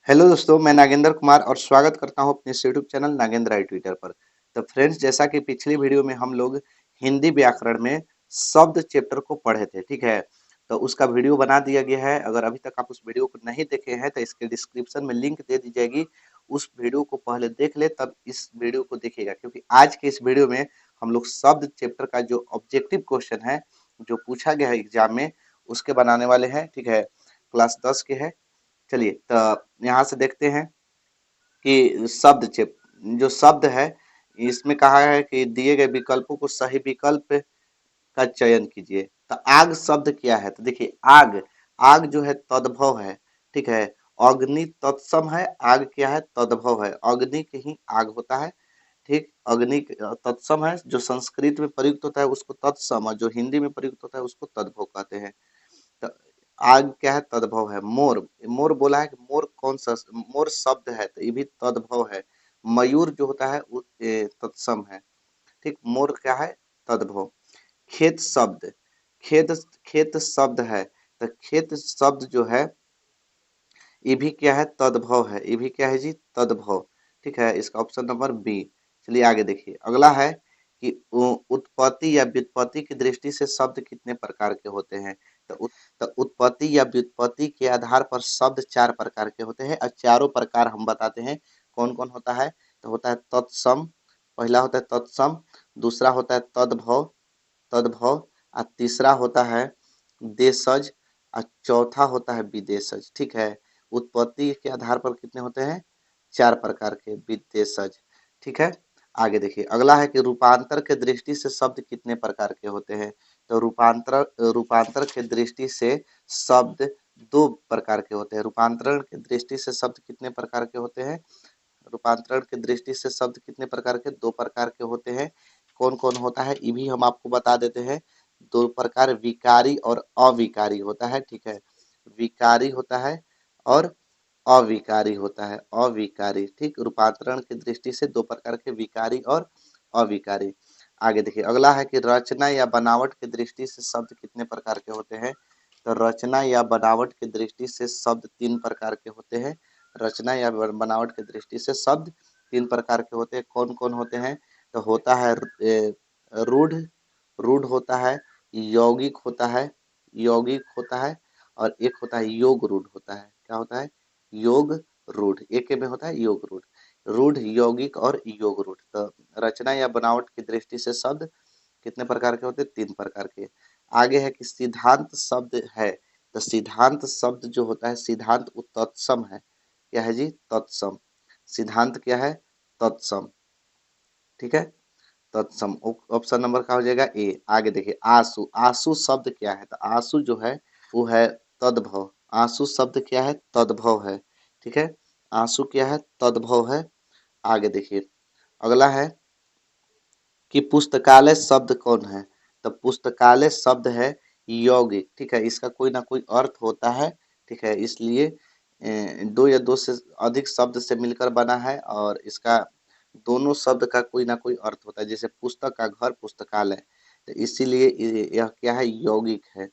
Hello दोस्तों, मैं नागेंद्र कुमार और स्वागत करता हूं अपने इस यूट्यूब चैनल नागेंद्र आई ट्विटर पर। तो फ्रेंड्स, जैसा कि पिछली वीडियो में हम लोग हिंदी व्याकरण में शब्द चैप्टर को पढ़े थे, ठीक है। तो उसका वीडियो बना दिया गया है। अगर अभी तक आप उस वीडियो को नहीं देखे हैं तो इसके डिस्क्रिप्शन में लिंक दे दी जाएगी। उस वीडियो को पहले देख ले, तब इस वीडियो को देखिएगा, क्योंकि आज के इस वीडियो में हम लोग शब्द चैप्टर का जो ऑब्जेक्टिव क्वेश्चन है, जो पूछा गया है एग्जाम में, उसके बनाने वाले हैं, ठीक है। क्लास 10 के है। चलिए, तो यहाँ से देखते हैं कि जो शब्द है, इसमें कहा है कि दिए गए विकल्पों को सही विकल्प का चयन कीजिए। तो आग शब्द क्या है? तो देखिए, आग आग जो है तद्भव है, ठीक है। अग्नि तत्सम है, आग क्या है? तद्भव है, अग्नि के ही आग होता है, ठीक। अग्नि तत्सम है, जो संस्कृत में प्रयुक्त होता है उसको तत्सम, और जो हिंदी में प्रयुक्त होता है उसको तद्भव कहते हैं। तो आग क्या है? तद्भव है। मोर मोर बोला है कि मोर कौन सा मोर शब्द है, तो ये भी तद्भव है। मयूर जो होता है वो तत्सम है, ठीक। मोर क्या है? तद्भव। खेत शब्द, खेत खेत शब्द है, तो खेत शब्द जो है ये भी क्या है? तद्भव है। ये भी क्या है जी? तद्भव, ठीक है। इसका ऑप्शन नंबर बी। चलिए आगे देखिए, अगला है कि उत्पत्ति या व्युत्पत्ति की दृष्टि से शब्द कितने प्रकार के होते हैं? तो उत्पत्ति या व्युत्पत्ति के आधार पर शब्द चार प्रकार के होते हैं, और चारों प्रकार हम बताते हैं कौन कौन होता है। तो होता है तत्सम, पहला होता है तत्सम, दूसरा होता है तद्भव तद्भव और तीसरा होता है देशज, और चौथा होता है विदेशज, ठीक है। उत्पत्ति के आधार पर कितने होते हैं? चार प्रकार के विदेशज, ठीक है। आगे देखिए, अगला है कि रूपांतर के दृष्टि से शब्द कितने प्रकार के होते हैं? तो रूपांतर रूपांतर के दृष्टि से शब्द दो प्रकार के होते हैं। रूपांतरण की दृष्टि से शब्द कितने प्रकार के होते हैं? रूपांतरण की दृष्टि से शब्द कितने प्रकार के? दो प्रकार के होते हैं। कौन कौन होता है ये भी हम आपको बता देते हैं। दो प्रकार विकारी और अविकारी होता है, ठीक है। विकारी होता है और अविकारी होता है, अविकारी, ठीक। रूपांतरण की दृष्टि से दो प्रकार के, विकारी और अविकारी। आगे देखिए, अगला है कि रचना या बनावट की दृष्टि से शब्द कितने प्रकार के होते हैं? तो रचना या बनावट की दृष्टि से शब्द तीन प्रकार के होते हैं। रचना या बनावट की दृष्टि से शब्द तीन प्रकार के होते हैं। कौन कौन होते हैं? तो होता है रूढ़, रूढ़ होता है, यौगिक होता है, यौगिक होता है, और एक होता है योग रूढ़ होता है। क्या होता है? योग रूढ़। एक में होता है योग रूढ़। रूढ़, यौगिक और योग रूढ़। तो रचना या बनावट की दृष्टि से शब्द कितने प्रकार के होते हैं? तीन प्रकार के। आगे है कि सिद्धांत शब्द है, तो सिद्धांत शब्द जो होता है, सिद्धांत वो तत्सम है। क्या है जी? तत्सम। सिद्धांत क्या है? तत्सम, ठीक है। तत्सम। ऑप्शन नंबर का हो जाएगा ए। आगे देखिए, आंसू, आंसू शब्द क्या है? तो आंसू जो है वो है तद्भव। आंसू शब्द क्या है? तद्भव है, ठीक है। आंसू क्या है? तद्भव है। आगे देखिए, अगला है कि पुस्तकालय शब्द कौन है? तो पुस्तकालय शब्द है यौगिक, ठीक है। इसका कोई ना कोई अर्थ होता है, ठीक है। इसलिए दो या दो से अधिक शब्द से मिलकर बना है, और इसका दोनों शब्द का कोई ना कोई अर्थ होता है। जैसे पुस्तक का घर, पुस्तकालय, तो इसीलिए यह क्या है? यौगिक है।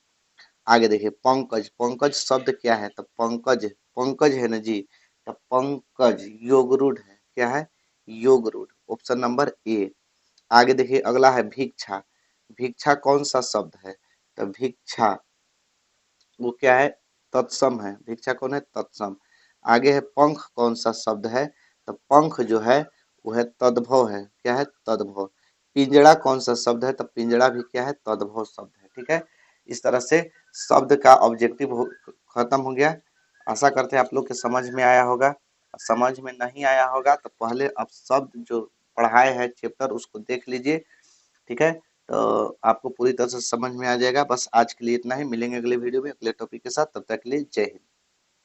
आगे देखिए, पंकज, पंकज शब्द क्या है? तो पंकज, पंकज है ना जी, तो पंकज योगरूढ़ है। क्या है? योगरूढ़। Option number A. आगे देखिए, अगला है भिक्षा। भिक्षा कौन सा शब्द है? तो भिक्षा वो क्या है? तत्सम है। भिक्षा कौन है? तत्सम। आगे है पंख, कौन सा शब्द है? तो पंख जो है वो है तद्भव है। क्या है? तद्भव। पिंजड़ा कौन सा शब्द है? तो पिंजड़ा भी क्या है? तद्भव शब्द है, ठीक है। इस तरह से शब्द का ऑब्जेक्टिव खत्म हो गया। आशा करते हैं आप लोग के समझ में आया होगा। समझ में नहीं आया होगा तो पहले आप शब्द जो पढ़ाए हैं चैप्टर उसको देख लीजिए, ठीक है। तो आपको पूरी तरह से समझ में आ जाएगा। बस आज के लिए इतना ही। मिलेंगे अगले वीडियो में अगले टॉपिक के साथ। तब तक के लिए जय हिंद।